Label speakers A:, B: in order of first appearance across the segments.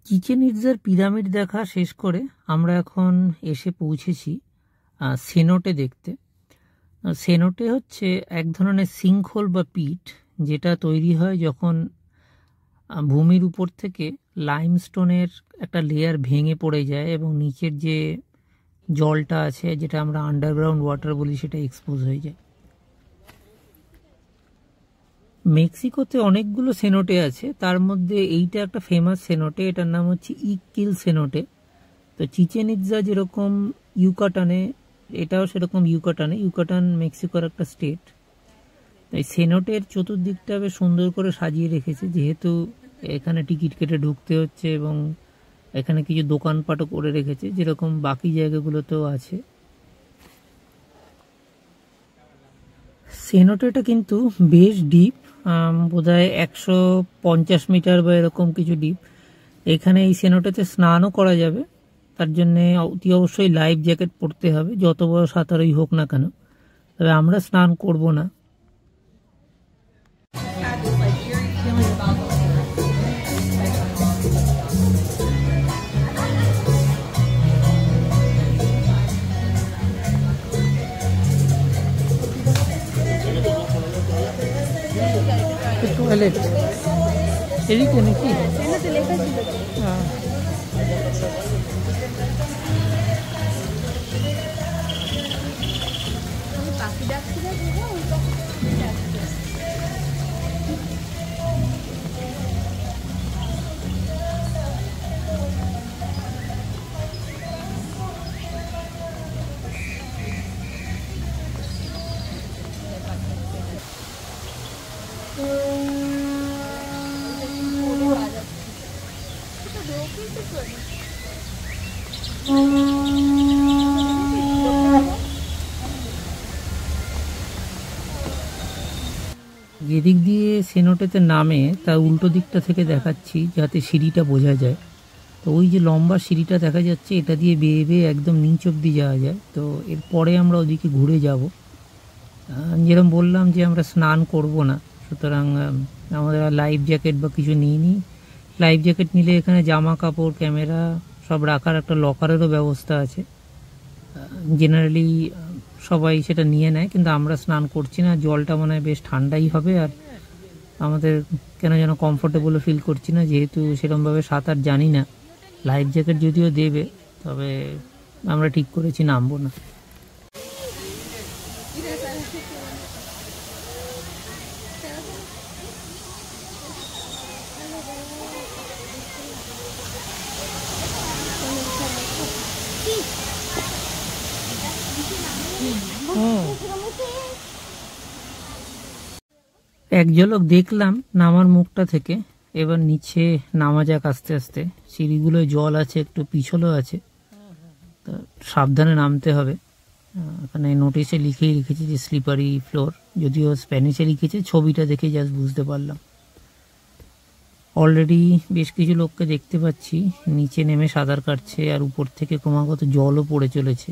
A: Chichen ইটজার pyramid দেখা শেষ করে আমরা এখন এসে পৌঁছেছি সেনোটে দেখতে। সেনোটে হচ্ছে এক ধরনের সিঙ্কহোল বা পিট, যেটা তৈরি হয় যখন ভূমির উপর থেকে লাইমস্টোনের একটা লেয়ার ভেঙে পড়ে যায় এবং নিচের যে জলটা আছে, যেটা আমরা আন্ডারগ্রাউন্ড ওয়াটার বলি, সেটা এক্সপোজ হয়ে যায়। মেক্সিকোতে অনেকগুলো সেনোটে আছে, তার মধ্যে এইটা একটা ফেমাস সেনোটে, এটার নাম হচ্ছে ইকিল সেনোটে। তো চিচেন ইটজা যেরকম ইউকাটানে, এটাও সেরকম ইউকাটানে। ইউকাটান মেক্সিকোর একটা স্টেট। তাই সেনোটের চতুর্দিকটা বেশ সুন্দর করে সাজিয়ে রেখেছে, যেহেতু এখানে টিকিট কেটে ঢুকতে হচ্ছে এবং এখানে কিছু দোকানপাটও করে রেখেছে, যেরকম বাকি জায়গাগুলোতেও আছে। সেনোটেটা কিন্তু বেশ ডিপ, বোধহয় 150 মিটার বা এরকম কিছু ডিপ। এখানে এই সেনোটেতে স্নানও করা যাবে, তার জন্যে অতি অবশ্যই লাইফ জ্যাকেট পরতে হবে, যত বড় সাঁতারই হোক না কেন। তবে আমরা স্নান করব না। টয়লেট এদিকে নাকি? হ্যাঁ। যেদিক দিয়ে সেনোটেতে নামে তার উল্টো দিকটা থেকে দেখাচ্ছি, যাতে সিঁড়িটা বোঝা যায়। তো ওই যে লম্বা সিঁড়িটা দেখা যাচ্ছে, এটা দিয়ে বেয়ে বেয়ে একদম নিচ অব্দি যাওয়া যায়। তো এরপরে আমরা ওদিকে ঘুরে যাব। যেরকম বললাম যে আমরা স্নান করব না, সুতরাং আমাদের লাইফ জ্যাকেট বা কিছু নিইনি। লাইফ জ্যাকেট নিলে এখানে জামা কাপড়, ক্যামেরা সব রাখার একটা লকারেরও ব্যবস্থা আছে। জেনারেলি সবাই সেটা নিয়ে নেয়, কিন্তু আমরা স্নান করছি না। জলটা মনে হয় বেশ ঠান্ডাই হবে, আর আমাদের কেন যেন কমফোর্টেবলও ফিল করছি না, যেহেতু সেরকমভাবে সাঁতার জানি না। লাইফ জ্যাকেট যদিও দেবে, তবে আমরা ঠিক করেছি নামবো না। এক ঝলক দেখলাম নামার মুখটা থেকে, এবার নিচে নামা যাক আস্তে আস্তে। সিঁড়িগুলোয় জল আছে, একটু পিছলও আছে, তো সাবধানে নামতে হবে। এখানে নোটিশে লিখেই রেখেছে যে স্লিপারি ফ্লোর, যদিও স্প্যানিশে লিখেছে, ছবিটা দেখে জাস্ট বুঝতে পারলাম। অলরেডি বেশ কিছু লোককে দেখতে পাচ্ছি নিচে নেমে সাঁতার কাটছে, আর উপর থেকে ক্রমাগত জলও পড়ে চলেছে।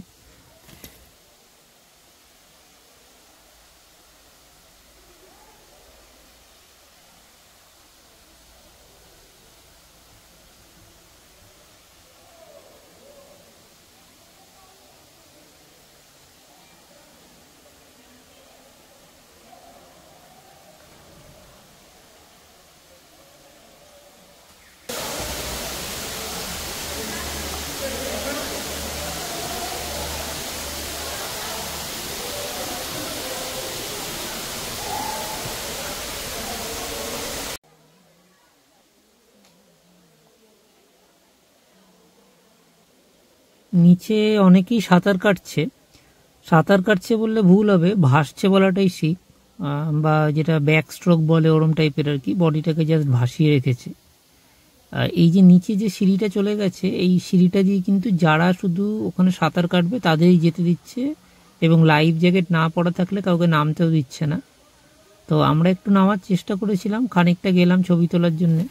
A: নিচে অনেকেই সাঁতার কাটছে। সাঁতার কাটছে বললে ভুল হবে, ভাসছে বলাটাই ঠিক, বা যেটা ব্যাক স্ট্রোক বলে ওরম টাইপের আর কি। বডিটাকে জাস্ট ভাসিয়ে রেখেছে। এই যে নিচে যে সিঁড়িটা চলে গেছে, এই সিঁড়িটা দিয়ে কিন্তু যারা শুধু ওখানে সাঁতার কাটবে তাদেরই যেতে দিচ্ছে, এবং লাইফ জ্যাকেট না পরা থাকলে কাউকে নামতেও দিচ্ছে না। তো আমরা একটু নামার চেষ্টা করেছিলাম, খানিকটা গেলাম ছবি তোলার জন্যে।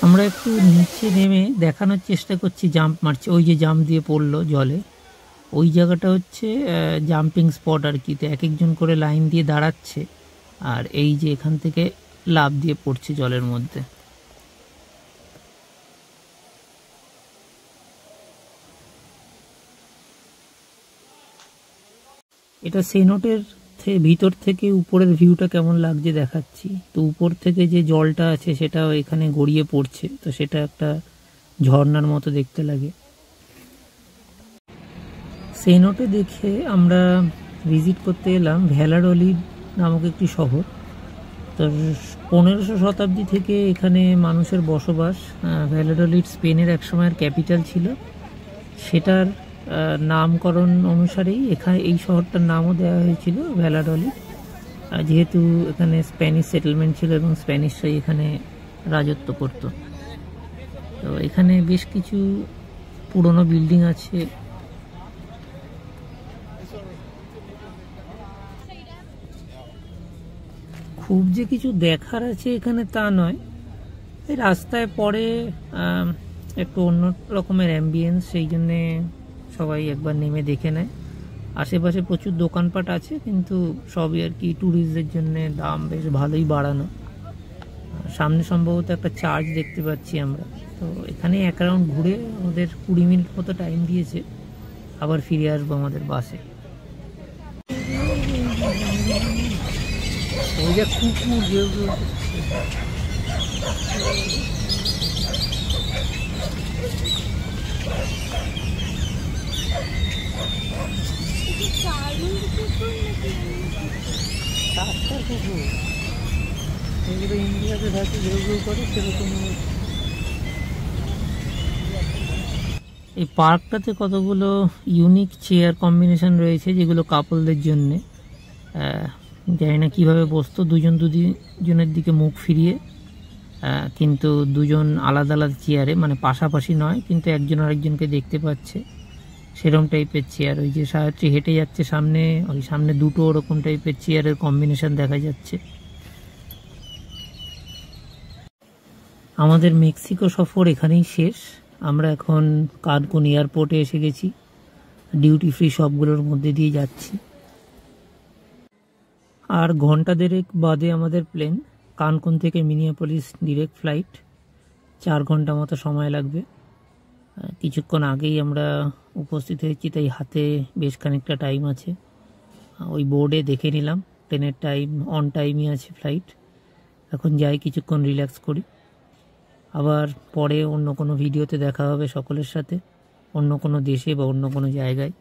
A: আমরা একটু নিচে নেমে দেখানোর চেষ্টা করছি জাম্প মারছে, ওই যে জাম্প দিয়ে পড়লো জলে, ওই জায়গাটা হচ্ছে জাম্পিং স্পট আর কি। তো এক একজন করে লাইন দিয়ে দাঁড়াচ্ছে আর এই যে এখান থেকে লাফ দিয়ে পড়ছে জলের মধ্যে। এটা সেনোটের ভিতর থেকে উপরের ভিউটা কেমন লাগছে দেখাচ্ছি। তো উপর থেকে যে জলটা আছে সেটা এখানে গড়িয়ে পড়ছে, তো সেটা একটা ঝর্ণার মতো দেখতে লাগে। সেনোটে দেখে আমরা ভিজিট করতে এলাম ভ্যালাডোলিড নামক একটি শহর। তো 1500 শতাব্দী থেকে এখানে মানুষের বসবাস। ভ্যালাডোলিড স্পেনের একসময়ের ক্যাপিটাল ছিল, সেটার নামকরণ অনুসারেই এখানে এই শহরটার নামও দেওয়া হয়েছিল ভ্যালাডোলিড, যেহেতু এখানে স্প্যানিশ সেটেলমেন্ট ছিল এবং স্প্যানিশরাই এখানে রাজত্ব করত। তো এখানে বেশ কিছু পুরনো বিল্ডিং আছে। খুব যে কিছু দেখার আছে এখানে তা নয়, এই রাস্তায় পরে একটু অন্য রকমের অ্যাম্বিয়েন্স, সেই জন্যে সবাই একবার নেমে দেখে নেয়। আশেপাশে প্রচুর দোকানপাট আছে, কিন্তু সবই আর কি ট্যুরিস্টদের জন্য দাম বেশ ভালোই বাড়ানো। সামনে সম্ভবত একটা চার্চ দেখতে পাচ্ছি আমরা। তো এখানে এক রাউন্ড ঘুরে আমাদের 20 মিনিট মতো টাইম দিয়েছে, আবার ফিরে আসবো আমাদের বাসে। ওই যে কুকুর ইন্ডিয়াতে থাকে ঘেউ ঘেউ করে সেরকম। এই পার্কটাতে কতগুলো ইউনিক চেয়ার কম্বিনেশন রয়েছে যেগুলো কাপলদের জন্যে। জানি না কীভাবে বসতো, দুজনের দিকে মুখ ফিরিয়ে, কিন্তু দুজন আলাদা আলাদা চেয়ারে, মানে পাশাপাশি নয়, কিন্তু একজন আরেকজনকে দেখতে পাচ্ছে, সেরকম টাইপের চেয়ার। ওই যে সাহায্যে হেঁটে যাচ্ছে সামনে, ওই সামনে দুটো ওরকম টাইপের চেয়ারের কম্বিনেশন দেখা যাচ্ছে। আমাদের মেক্সিকো সফর এখানেই শেষ। আমরা এখন কানকুন এয়ারপোর্টে এসে গেছি, ডিউটি ফ্রি শপগুলোর মধ্যে দিয়ে যাচ্ছি। আর ঘন্টা দেড়েক বাদে আমাদের প্লেন, কানকুন থেকে মিনিয়াপলিস ডিরেক্ট ফ্লাইট, 4 ঘন্টা মতো সময় লাগবে। কিছুক্ষণ আগেই আমরা উপস্থিত হয়েছি, তাই হাতে বেশ খানিকটা টাইম আছে। ওই বোর্ডে দেখে নিলাম ট্রেনের টাইম, অন টাইমই আছে ফ্লাইট। এখন যাই কিছুক্ষণ রিল্যাক্স করি, আবার পরে অন্য কোনো ভিডিওতে দেখা হবে সকলের সাথে, অন্য কোনো দেশে বা অন্য কোনো জায়গায়।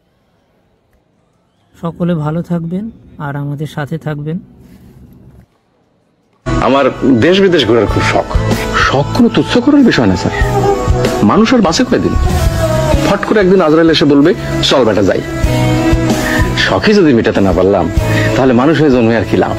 A: সকলে ভালো থাকবেন আর আমাদের সাথে থাকবেন।
B: আমার দেশ বিদেশ ঘোরার খুব শখ। শখ কোনো তুচ্ছ করার বিষয় না স্যার। মানুষের বাসে কয়দিন, ফট করে একদিন আজরাইল এসে বলবে চল বেটা যাই। শখই যদি মেটাতে না পারলাম, তাহলে মানুষ হয়ে জন্মে আর কি লাভ।